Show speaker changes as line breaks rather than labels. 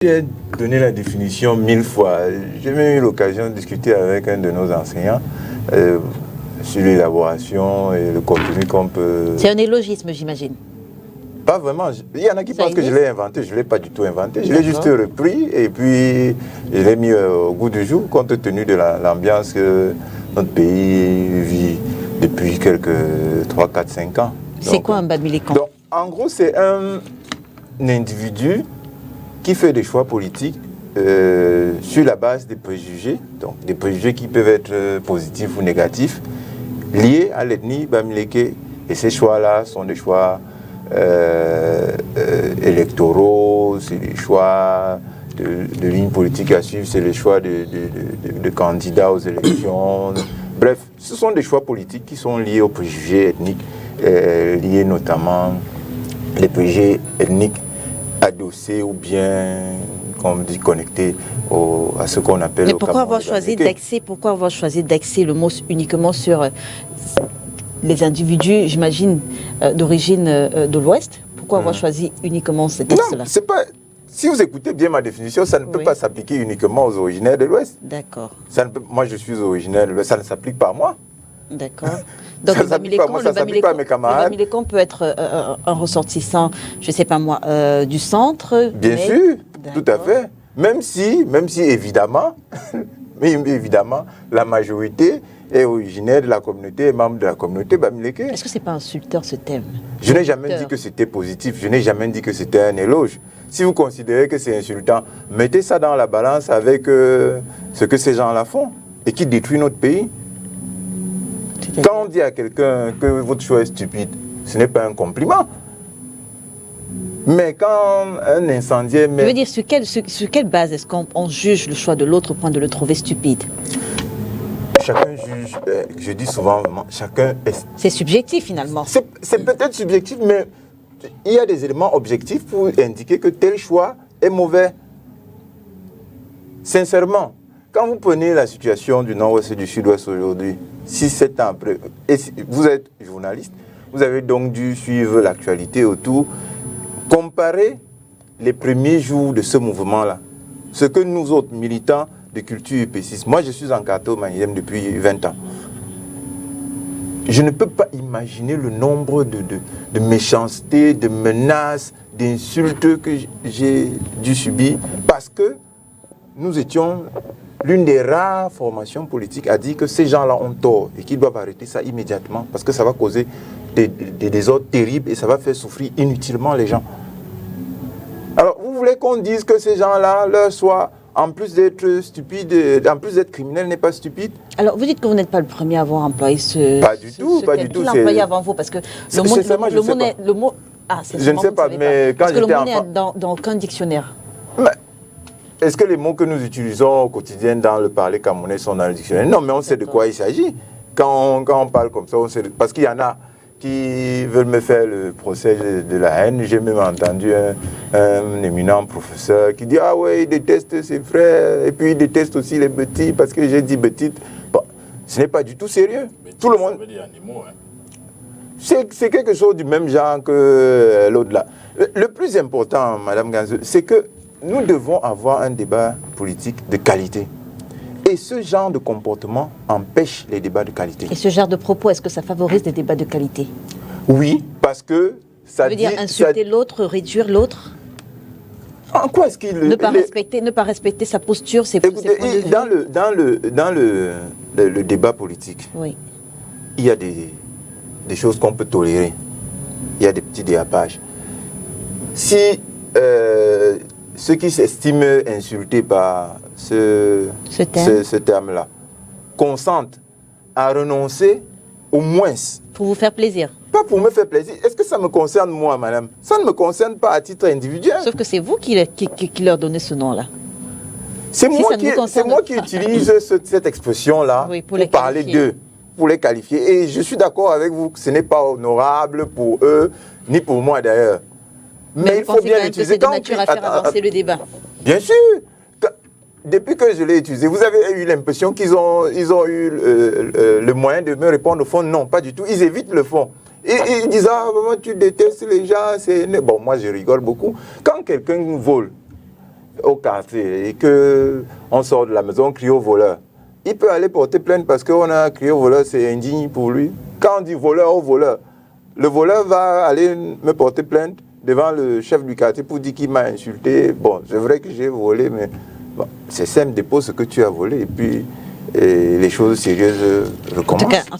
J'ai donné la définition 1000 fois. J'ai même eu l'occasion de discuter avec un de nos enseignants sur l'élaboration et le contenu qu'on peut...
C'est un élogisme, j'imagine.
Pas vraiment. Il y en a qui pensent que je l'ai inventé. Je ne l'ai pas du tout inventé. Je l'ai juste repris et puis je l'ai mis au goût du jour compte tenu de l'ambiance que notre pays vit depuis quelques 3, 4, 5 ans.
C'est quoi un Bamilékan?
Donc, en gros, c'est un individu qui fait des choix politiques sur la base des préjugés, donc des préjugés qui peuvent être positifs ou négatifs, liés à l'ethnie Bamileke. Et ces choix-là sont des choix électoraux, c'est des choix de lignes politiques à suivre, c'est les choix de candidats aux élections. Bref, ce sont des choix politiques qui sont liés aux préjugés ethniques, liés notamment les préjugés ethniques adossés ou bien, comme on dit, connectés à ce qu'on appelle...
Mais pourquoi avoir choisi d'axer le mot uniquement sur les individus, j'imagine, d'origine de l'Ouest? Pourquoi avoir choisi uniquement cet axe-là?
Non, c'est pas... Si vous écoutez bien ma définition, ça ne peut pas s'appliquer uniquement aux originaires de l'Ouest.
D'accord.
Moi, je suis originaire de l'Ouest, ça ne s'applique pas à moi.
D'accord. Donc
ça ne s'applique pas à moi, ça ne s'applique pas à mes camarades.
Le Bamilékan peut être un ressortissant, je ne sais pas moi, du centre.
Bien sûr, tout à fait. Même si évidemment, la majorité est originaire de la communauté et membre de la communauté Bamileke.
Est-ce que ce n'est pas insulteur ce thème?
Je n'ai jamais dit que c'était positif, je n'ai jamais dit que c'était un éloge. Si vous considérez que c'est insultant, mettez ça dans la balance avec ce que ces gens-là font et qui détruit notre pays. Quand on dit à quelqu'un que votre choix est stupide, ce n'est pas un compliment. Mais quand un incendiaire...
Je veux dire, sur quelle base est-ce qu'on juge le choix de l'autre au point de le trouver stupide?
Chacun juge, je dis souvent, chacun est...
C'est subjectif finalement.
C'est peut-être subjectif, mais il y a des éléments objectifs pour indiquer que tel choix est mauvais. Sincèrement, quand vous prenez la situation du Nord-Ouest et du Sud-Ouest aujourd'hui, 6-7 ans après, et vous êtes journaliste, vous avez donc dû suivre l'actualité autour, comparer les premiers jours de ce mouvement-là, ce que nous autres militants de culture épéciste, moi je suis en carto-magnésium depuis 20 ans, je ne peux pas imaginer le nombre de méchancetés, de menaces, d'insultes que j'ai dû subir parce que nous étions l'une des rares formations politiques à dire que ces gens-là ont tort et qu'ils doivent arrêter ça immédiatement parce que ça va causer des désordres terribles et ça va faire souffrir inutilement les gens. Alors, vous voulez qu'on dise que ces gens-là, leur choix, en plus d'être stupide, en plus d'être criminel, n'est pas stupide?
Alors, vous dites que vous n'êtes pas le premier à avoir employé ce...
Pas du tout, pas du tout.
Qui l'a employé avant vous? Parce que le mot... Ah, c'est
je ne sais pas, mais quand j'étais enfant...
Parce que le mot n'est dans aucun dictionnaire.
Mais est-ce que les mots que nous utilisons au quotidien dans le parler camerounais sont dans le dictionnaire? Non, mais on sait de quoi il s'agit. Quand on parle comme ça, on sait... Parce qu'il y en a qui veulent me faire le procès de la haine. J'ai même entendu un éminent professeur qui dit « Ah ouais, il déteste ses frères, et puis il déteste aussi les petits, parce que j'ai dit petites. » Bon, ce n'est pas du tout sérieux.
Bétis,
tout le monde...
Ça veut dire animaux, hein.
C'est quelque chose du même genre que l'autre là. Le plus important, Madame Ganzo, c'est que nous devons avoir un débat politique de qualité. Et ce genre de comportement empêche les débats de qualité.
Et ce genre de propos, est-ce que ça favorise des débats de qualité?
Oui, parce que ça
veut dire insulter l'autre, réduire l'autre?
En quoi est-ce qu'il...
Ne pas respecter sa posture, ses points de vue.
Dans le débat politique,
oui,
il y a des choses qu'on peut tolérer. Il y a des petits dérapages. Si ceux qui s'estiment insultés par ce terme-là consentent à renoncer au moins...
Pour vous faire plaisir?
Pas pour me faire plaisir. Est-ce que ça me concerne moi, madame? Ça ne me concerne pas à titre individuel.
Sauf que c'est vous qui leur donnez ce nom-là.
C'est moi qui utilise cette expression-là pour parler d'eux, pour les qualifier. Et je suis d'accord avec vous que ce n'est pas honorable pour eux, ni pour moi d'ailleurs.
Mais il faut bien l'utiliser. C'est de nature à faire avancer le débat.
Bien sûr. Depuis que je l'ai utilisé, vous avez eu l'impression qu'ils ont eu le moyen de me répondre au fond? Non, pas du tout. Ils évitent le fond. Et ils disent, ah, maman, tu détestes les gens. Bon, moi, je rigole beaucoup. Quand quelqu'un vole au quartier et qu'on sort de la maison, on crie au voleur, il peut aller porter plainte parce qu'on a crié au voleur, c'est indigne pour lui. Quand on dit voleur au voleur, le voleur va aller me porter plainte devant le chef du quartier pour dire qu'il m'a insulté. Bon, c'est vrai que j'ai volé, mais bon, c'est simple, dépose ce que tu as volé et puis les choses sérieuses recommencent.